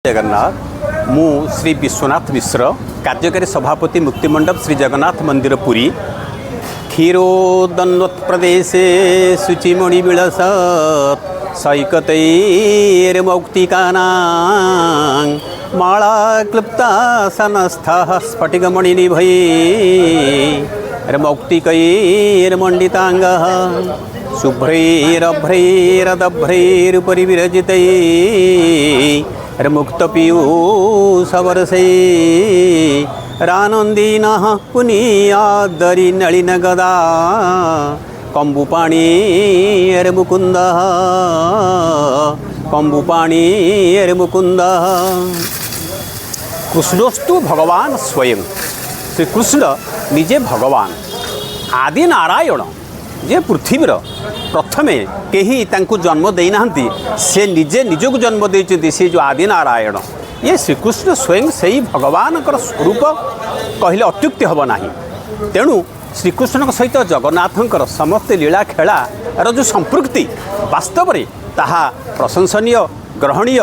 जगन्नाथ मु श्री विश्वनाथ मिश्र कार्यकारी सभापति मुक्तिमंडप श्री जगन्नाथ मंदिर पुरी क्षीरोदन्वत् प्रदेशे शुचिमणि विलस सैकतैर्मौक्तिकानां माला क्लुप्ता सनस्थः स्फटिकमणिनिभैर्मौक्तिकैर्मण्डिताङ्गः शुभ्रैरभ्रैरदभ्रैरुपरि विरजितैरानन्दीनः पुनीयादरि नलिनगदा कम्बुपाणिर्मुकुन्दः कृष्णस्तु भगवान स्वयं श्रीकृष्ण निजे भगवान आदि नारायण जे पृथ्वीर प्रथमे कहीं तांको जन्म देना से निजे निजक जन्म देते से जो आदि नारायण ये श्रीकृष्ण स्वयं से ही भगवान स्वरूप कहले अत्युक्ति हम ना तेणु श्रीकृष्ण सहित जगन्नाथंकर समस्त लीला खेलार जो संपृक्ति वास्तव में ताहा प्रशंसनीय ग्रहणीय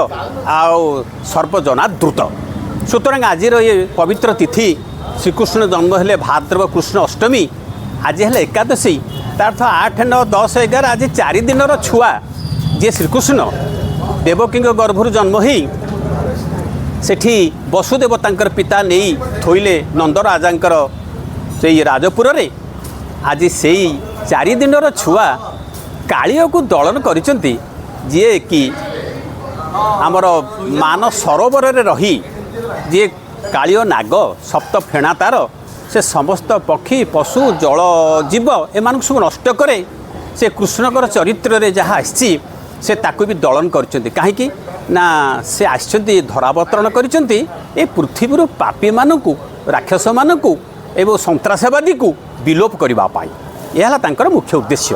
आउ सर्वजनादृत सुतरां आज ये पवित्र तिथि श्रीकृष्ण जन्म हेले भाद्रव कृष्ण अष्टमी आज है एकादशी तार 8, 9, 10, 11 आज 4 दिनर छुआ जे श्रीकृष्ण देवकी गर्भर जन्म ही सेठी वसुदेव तांकर पिता नहीं थोइले नंदराजांकर से राजपुर रे आज से 4 दिनर छुआ कालिया को दलन करिसंती जे कि आमर मान सरोवर रे रही जे कालियो नाग सप्त फेणा तार से समस्त पक्षी पशु जल जीव एमान सब नष्ट करे से कृष्णकर चरित्र रे जहाँ आसी से ताकू भी दलन करछंती कहीं ना से आछंती धरावतरण करछंती ए पृथ्वी पापी मानकू राक्षस मानकू एवं सन्त्रासवादी को विलोप करबा पाई यह तांकर मुख्य उद्देश्य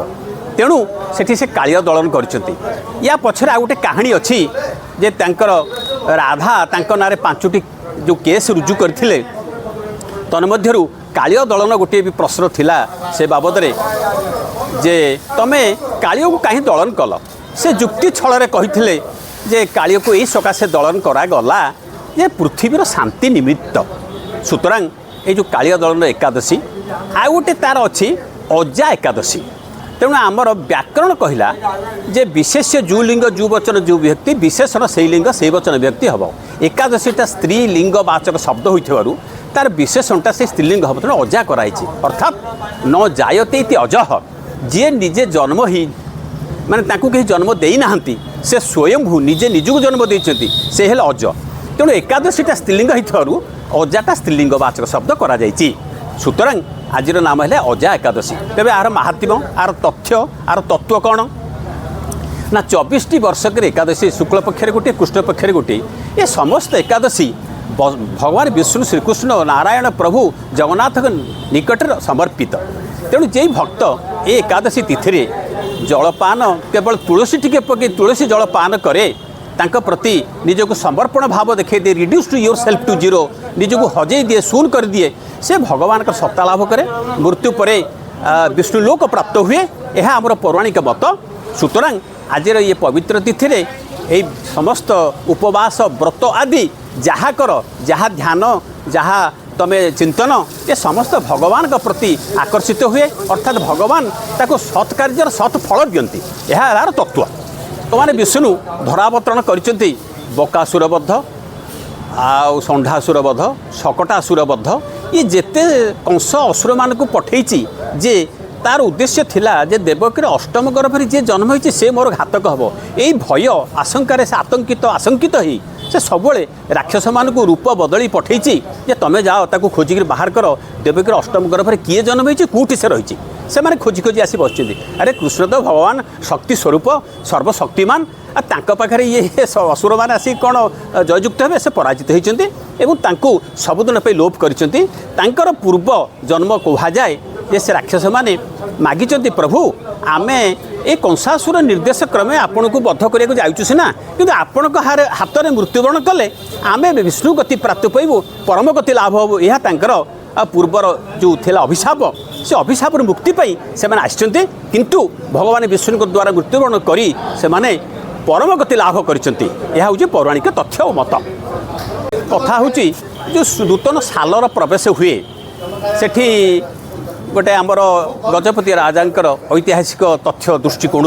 तेणु सेठी से कालिया दलन करछंती या पछरे आ गोटे कहानी अच्छी जे तांकर राधा तांकर नारे 5टी जो केस रुजु करथिले तन्मध्यरु कालिया दलन गोटे भी प्रश्न थिला से बाबद रे जे तमे कालिया को कहीं दलन कल से जुक्ति छल कही जे कालिया को यही सकाशे दलन करा गला जे पृथ्वीर शांति निमित्त सुतरां ये जो कालिया दलन एकादशी आ गोटे तार अच्छी अजा एकादशी तेणु आमर व्याकरण कहला जे विशेष्य जु लिंग जु वचन जु व्यक्ति विशेषण से लिंग से वचन व्यक्ति हम एकादशीटा स्त्री लिंग वाचक शब्द होइथिबारु तार विशेषणटा से स्त्रीलिंग हम तेणु अजा कराई अर्थात न जायते इति अजह जी निजे जन्म ही माने ताकू कहीं जन्म देना से स्वयंभू निजे निजक जन्म देते से हेल अज तेणु एकादशीटा स्त्रीलिंग होइथिबारु अजाटा स्त्रीलिंग वाचक शब्द करा जायछि सुतरां आज नाम है अजा एकादशी तेरे आर महात्म्य आर तथ्य आर तत्व कौन ना 24टी वर्षक एकादशी शुक्ल पक्षर गोटे कृष्ण पक्षर गोटे ये समस्त एकादशी भगवान विष्णु श्रीकृष्ण नारायण प्रभु जगन्नाथ निकट समर्पित तेणु जे भक्त ये एकादशी तिथि जलपान केवल तुलसी टिके पकई तुलसी जलपान करे तांका प्रति निजक समर्पण भाव देखा दिए reduce to yourself to zero निजक हजे दिए शून कर दिए से भगवान का सत्ता लाभ करे मृत्यु पर विष्णु लोक प्राप्त हुए यह आमर पौराणिक मत सुतरां आज ये पवित्र तिथि रे ये समस्त उपवास व्रत आदि जहाँ कर जहाँ ध्यान जहाँ तमे चिंतन ये समस्त भगवान का प्रति आकर्षित हुए अर्थात भगवान ताको सत्कार्यर सत्फल दियंती यह यार तत्व तो माने विष्णु धरावतरण करिसेंती बकासुरबद्ध आउ षंढासुरबद्ध शकटासुरबद्ध ये जेते कंस असुर मान को पठेइची जे तार उद्देश्य थिला जे देवकीर अष्टम गर्भरे जे जन्म होइछि से मोर घातक हबो एई भय आशंकार से आशंकित ही से सबले राक्षस मान को रूप बदली पठेइछि जे तमे जाओ ताको खोजिक बाहर कर देवकीर अष्टम गर्भरे किए जन्म होइछि कोठी से रहिछि से माने खोजी खोजी आसी बसछिंती अरे कृष्ण तो भगवान शक्ति स्वरूप सर्वशक्तिमान आ तांको पाखरे ये असुर मान आसी कौन जययुक्त हे से पराजित होइछन्ती एवं तांको सबुदिन पे लोप करिछन्ती तांकर पूर्व जन्म कहा जाए जे से राक्षस माने मागिचन्ती प्रभु आमे ए कंसासुर निर्देश क्रमे आपन को बद्ध करिया जाउछु सिना किंतु आपन को हाथ में मृत्युवरण कले आमे विष्णु गति प्राप्त पाइबु परम गति लाभ हो यह तांकर पूर्वर जो थिला अभिशाप से अभिशाप मुक्ति पाई से माने आछन्ते किंतु भगवान विष्णु द्वारा मृत्युवरण करी से माने परम गति लाभ करछंती यह हूँ पौराणिक तथ्य और मत कथा हूँ जो नूतन सालर प्रवेश हुए सेठी गोटे आमर गजपति राजांकर ऐतिहासिक तथ्य दृष्टिकोण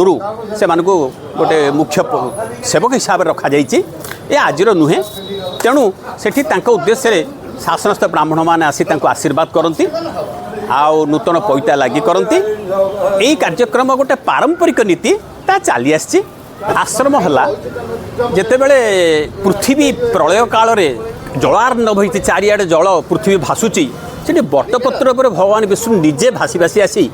से गोटे मुख्य सेवक हिसाब से रखा ये आज नुहे तेणु सेठी उद्देश्य शासनस्थ ब्राह्मण मैंने आसी आशीर्वाद करती आउ नूतन पैता लगी करती यही कार्यक्रम गोटे पारंपरिक नीति ता चली आसी आश्रम है जितेबले पृथ्वी प्रलय काल जलार्णव होती चारिआडे जल पृथ्वी भासुची से बटपत्र पर भगवान विष्णु निजे भासी भासी आसी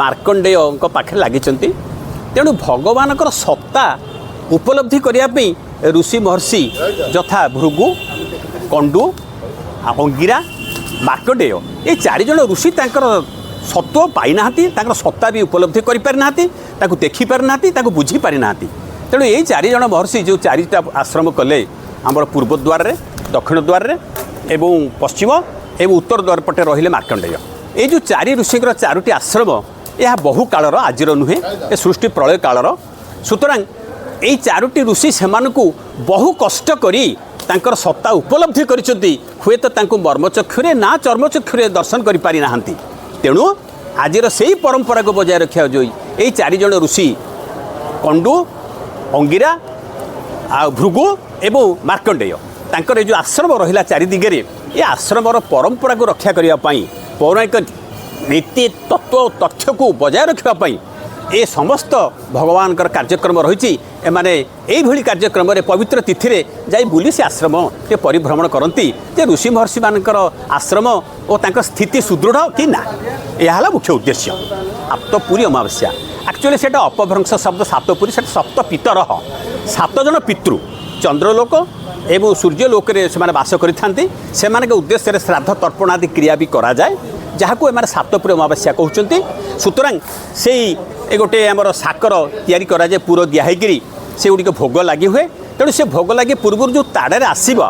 मार्कंडेय पाखे लगी तेणु भगवान सत्ता उपलब्धि करने ऋषि महर्षि यथा भृगु कंडु अंगिरा मार्कंडेय ये चारिजण ऋषि सत्व पाई ना सत्ता भी उपलब्धि करना देखी पारिना बुझी पारिना तेणु ये चारिजण महर्षि जो चारिटा आश्रम कले आमर पूर्व द्वार दक्षिण द्वार एवं पश्चिम एवं उत्तर द्वार पटे रहिले मार्कंडेय ये जो चारि ऋषिकर चारोटी आश्रम यह बहु कालर आज नुहे ए सृष्टि प्रलय कालर सुतरां ये चारोटी ऋषि से बहु कष्ट करी तांकर सत्ता उपलब्धि करिसंती हुए तो मर्मचक्षुरे ना चर्मचक्षुरे दर्शन करि पारि नाहंती तेणु आजिर सेही परंपरा को बजाय रखा जो ये चारिजण ऋषि कंडु अंगिरा आ भृगु एवं मार्कंडेय तांकर जो आश्रम रहिला चारि दिगरे ये आश्रमर परंपरा को रक्षा करने पौराणिक नीति तत्व तथ्य को बजाय रखापी ये समस्त भगवान कार्यक्रम रही एमाने कार्यक्रम पवित्र तिथि रे जाई बुली से आश्रम ये परिभ्रमण करती जे ऋषि महर्षि मानकर आश्रम और तांकर स्थिति सुदृढ़ कि ना यह मुख्य उद्देश्य सातपुरी अमावस्या एक्चुअली से अपभ्रंश शब्द सातपुरी से सप्त पितर 7 जन पितृ चंद्रलोक एवं सूर्यलोक से बास करते उद्देश्य श्राद्ध तर्पण आदि क्रिया भी करा जाए जहाँ को एम सातपुरी अमावस्या कहते सुतरां से गोटे आमर साकर तैयारी करा जाए पुर दिखाई से गुड़िक भोग लगी हुए तेणु से भोग लगी पूर्व जो ताड़े आसब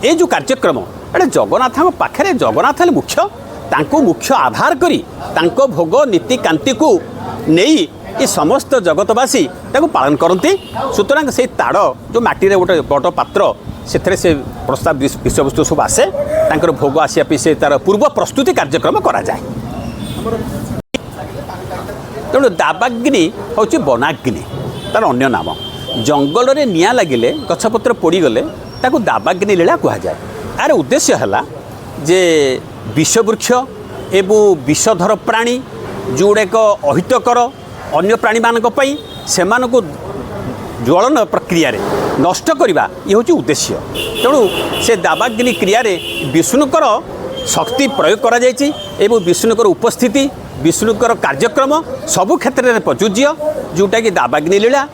ये जो कार्यक्रम एटे जगन्नाथ पाखे जगन्नाथ मुख्य मुख्य आधार करी भोग नीतिकांति को नहीं ये समस्त जगतवासी पालन करती सुतरां से ताड़ जो माटी गोटे बड़ पात्र से प्रस्ताव विषयवस्तु सब आसे तांकर भोग आसिया से तार पूर्व प्रस्तुति कार्यक्रम करा जाए तेणु दावाग्नि हूँ वनाग्नि तार अन्य नाम जंगल में निआं लगिले गछपत्र पोड़गले ताकू दावाग्नि लीला कहुए यार उद्देश्य है जे विषवृक्ष एवं विषधर प्राणी जोड़ेक अहितकर अन्य प्राणी मानी से ज्वलन प्रक्रिया रे नष्ट करवा ये हूँ उद्देश्य तेणु से दावाग्नि क्रिया विष्णुकर शक्ति प्रयोग करा जायछि एवं विष्णुकर उपस्थिति विष्णुकर कार्यक्रम सबु क्षेत्र में प्रযোज्य जोटा कि दावाग्नि लीला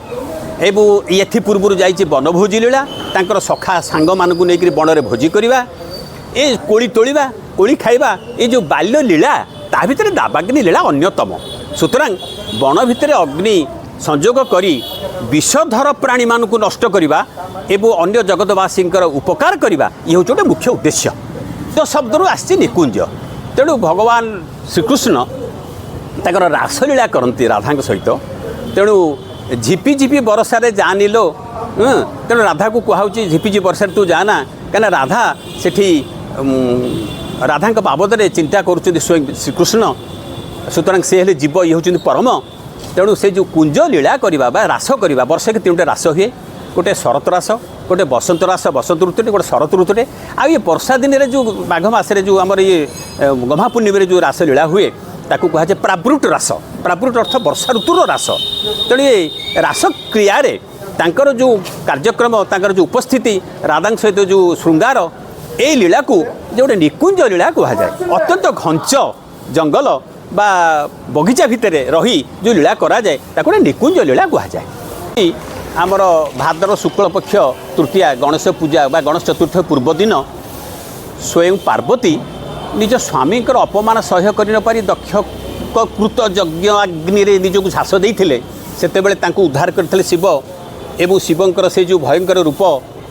एवं ये पूर्व जाइए वनभोजी लीला तांकर सखा सांग मानक नहीं बन में भोजी करवा ये कोली तोड़ा कोली खाइबा ये जो बाल्य लीला ता भितर दावाग्नि लीला अन्यतम सुतरां वन भितर अग्नि संयोग करी विषधर प्राणी मानक नष्ट करवा एवं अन्य जगतवासी उपकार करवा ये हूँ गोटे मुख्य उद्देश्य तो शब्द आसी निकुंज तेणु भगवान श्रीकृष्ण ताकर रासलीला करती राधा सहित तेणु झिपी झिपी बरसारे जानी लो तेणु राधा को कहुच्छी झिपी झिपी बरसारे तू जाना कहीं राधा सेठी राधा बाबद में चिंता कर स्वयं श्रीकृष्ण सुतरां से हेले जीव ये हूँ परम तेणु से जो कुंज लीला करवा रास करवा वर्ष के 3टे रास हुए गोटे शरत रास गोटे बसंत रास बसंत ऋतुटे गोटे शरत ऋतुटे आ ये वर्षा दिन में जो माघ मसरे जो आमर ये गम्हा पूर्णिम जो रास लीला हुए ताकू कहुए प्रावृट रास प्रावृट अर्थ वर्षा ऋतुर रास तेणु ये रास क्रिया तांकर जो कार्यक्रम तांकर जो उपस्थिति राधा सहित जो श्रृंगार ये लीला को जो गोटे निकुंज लीला कहुए अत्यंत घंच जंगल बा बगीचा भितर रही जो लीला करा जाए ताको निकुंज लीला कहुए आमर भाद्र शुक्ल पक्ष तृतीया गणेश पूजा बा गणेश चतुर्थ पूर्व दिन स्वयं पार्वती निज स्वामी अपमान सह्य कर नपारी दक्ष कृत यज्ञ अग्नि निजक झास देते से उद्धार करते शिव एवं शिवंकर से जो भयंकर रूप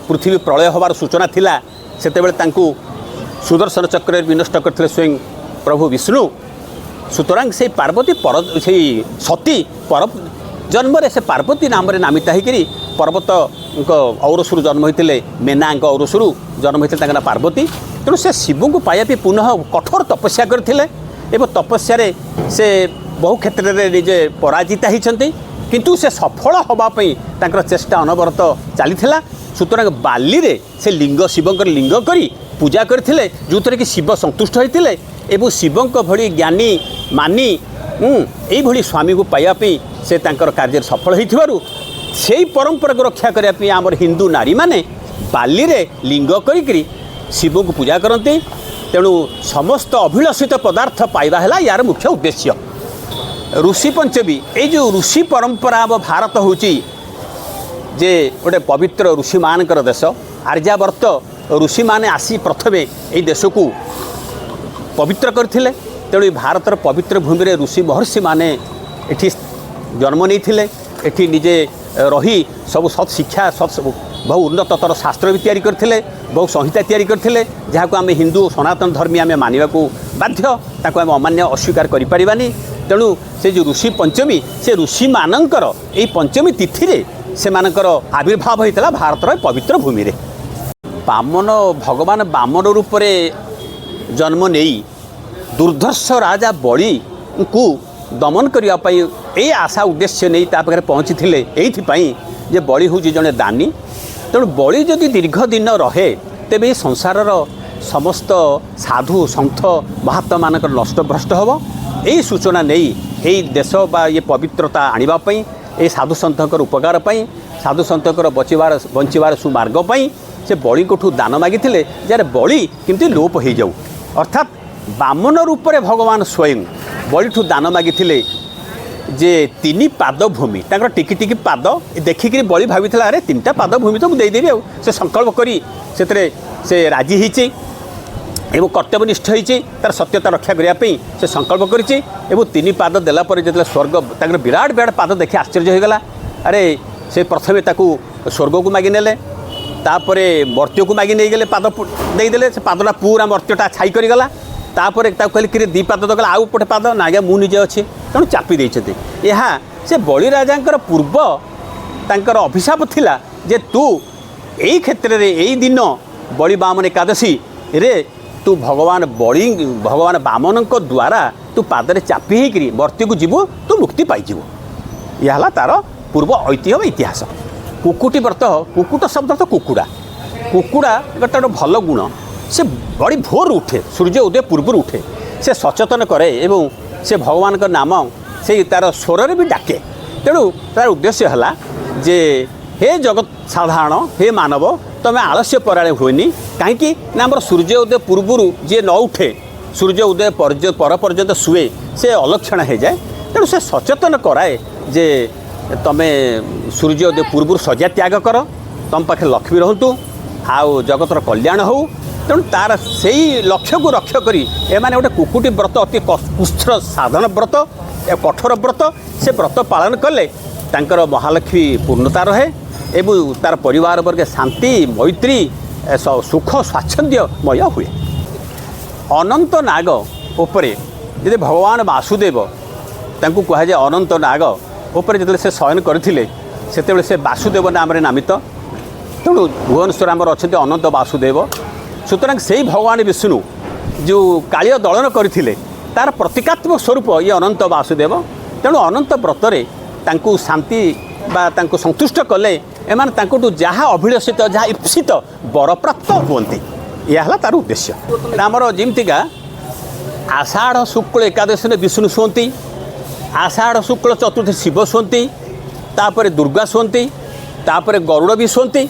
पृथ्वी प्रलय होवार सूचना थिला सेतेबेले सुदर्शन चक्र विनष्ट करते स्वयं प्रभु विष्णु सुतरां से पार्वती पर से सती जन्म से पार्वती नाम नामित होकर पर्वत औरसरू जन्म होते मेना औरसरू जन्म होते ना पार्वती। तेणु से शिव को पाइबा पुनः कठोर तपस्या करते तपस्या से बहु क्षेत्र में निजे पराजिता होती किंतु से सफल होगापी चेष्टा अनवरत चली सुतरां बाली रे से लिंग शिवंकर लिंग करी पूजा करते जो थी कि शिव संतुष्ट होते एवं शिवों भली ज्ञानी मानी यही स्वामी को पाइबापी से कार्य सफल हो परंपरा को रक्षा करने आमर हिंदू नारी माने बाली रे लिंग करी शिव को पूजा करते। तेणु समस्त अभिलषित पदार्थ पाइबा है यार मुख्य उद्देश्य। ऋषि पंचमी ये जो ऋषि परंपरा आम भारत हूँ जे गोटे पवित्र ऋषि मानकर देश आर्यावर्त ऋषि माने आसी प्रथमे ये देश को पवित्र करथिले। तेणु भारतर पवित्र भूमि रे ऋषि महर्षि माने एठी जन्म नहीं एठी निजे रही सब सत् शिक्षा सत् बहु उन्नततर शास्त्र भी तैयारी करथिले बहु संहिता तैयारी करथिले जहाँ को आम हिंदू सनातन धर्मी आम मानवा को बाध्य ताको आम अमान्य अस्वीकार करिपारिबानी। तेणु से जो ऋषि पंचमी से ऋषि मानकर यही पंचमी तिथि रे से मानकर आविर्भाव होता भारतर पवित्र भूमि रे। बामन भगवान बामन रूप में जन्म नहीं दुर्धर्ष राजा बलि को दमन करने ये आशा उद्देश्य नहीं पाखे पहुँची थे ये बलि हूँ जड़े दानी। तेणु बलि जदि दीर्घ दिन रहे तेबे संसार समस्त साधु सन्थ महात्मा मानक नष्टभ्रष्ट हम यही सूचना नहीं यही देश बा ये पवित्रता आनिबापी ये साधु सन्थकर उपकार पाई साधु सन्थकर बंचार सुमार्ग पाई से बलि को दान मागिथिले जार बलि केमती लोप हो जाऊ अर्थात बामन रूप में भगवान स्वयं बलिठू दान मागिथिले जे तीन पाद भूमि तांकर टिकी टिकी पाद देखिक बलि भावी अरे तीनटा पाद भूमि तो मुझे देदेवी से संकल्प करी से राजी होती एवं कर्तव्यनिष्ठ होती तार सत्यता रक्षा करने से संकल्प करी तीन पाद देलापर जो स्वर्ग तांकर विराट विराट पाद देखि आश्चर्य होगला। अरे से प्रथमे ताकू स्वर्ग को मागिने तापर मर्त्य को मागी नहीं गले पाद देदेले से पादटा पूरा मर्त्यटा छाई करगला तापर कहले कि दी पाद तो कहला आउ पटे पाद ना आज्ञा मु निजे अच्छे तेणु चापी देते यहाँ से बलि राजा पूर्व तांकर अभिशाप थिला जे तू यही क्षेत्र में यही दिन बलि बामन एकादशी रे तू भगवान बलि भगवान बामन द्वारा तू पादरे चापी होकर मर्त्य को जीवु तू मुक्ति पाइबू। यह तार पूर्व ऐतिह्य इतिहास। कुकुटी व्रत कुकुट शब्द तो कुकुड़ा कुकुड़ा गोटे भल गुण से बड़ी भोर उठे सूर्य उदय पूर्व उठे से सचेतन करे एवं से भगवान का नाम से तार स्वर भी डाके। तेणु तार उद्देश्य है जे हे जगत साधारण हे मानव तमें आलस्य पराणे हुएनि कहीं आमर सूर्य उदय पूर्व जी न उठे सूर्य उदय पर पर्यंत शुए से अलक्षण हो जाए। तेणु से सचेतन कराए जे तमें सूर्य उदय पूर्व सज्जा त्याग कर तुम पाखे लक्ष्मी रहतु आउ जगतर कल्याण हो। तेणु तार से लक्ष्य को रक्ष करी एमाने गोटे कुकुटी व्रत अति कुस्थ साधन व्रत कठोर व्रत से व्रत पालन कले तांकर महालक्ष्मी पूर्णता रहे एवं तार परिवार वर्ग शांति मैत्री सुख स्वाच्छंद्यमय हुए। अनंत नाग उपरे यदि भगवान वासुदेव तांकु कह जाए अनंत नाग उपरे जो से शयन करथिले सेतेबेले से वासुदेव नाम नामित। तेणु भुवनेश्वर आमर अच्छा अनंत वासुदेव सुतरां से ही भगवान विष्णु जो कालिय दलन करथिले तार प्रतीकात्मक स्वरूप ये अनंत वासुदेव। तेणु अनंत व्रतरे तांकु शांति बा तांकु संतुष्ट कले एमाने तांकुठु जहाँ अभिलषित जहाँ इप्सित वर प्राप्त हुअन्ति। यह है तार उद्देश्य। आमर जमीका आषाढ़ शुक्ल एकादशी में विष्णु शुअन्ति आषाढ़ शुक्ल चतुर्थी शिव शुअन्ति तापर दुर्गा शुअन्ति तापर गरुड़ भी शुअन्ति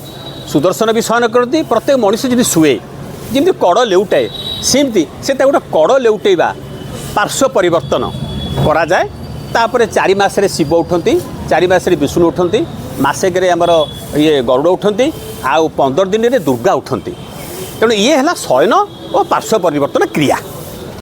सुदर्शन भी शयन करती। प्रत्येक मनुष्य जब शुए जमी कड़ लेउटाए सेमती से गोटे कड़ लेउटेबा पार्श्व परिवर्तन करा जाए। तापर 4 मासरे शिव उठती 4 मासरे विष्णु उठती मासेक आमर ये गरुड़ उठती आउ 15 दिन में दुर्गा उठती। तेणु ये है शयन और पार्श्व परिवर्तन क्रिया।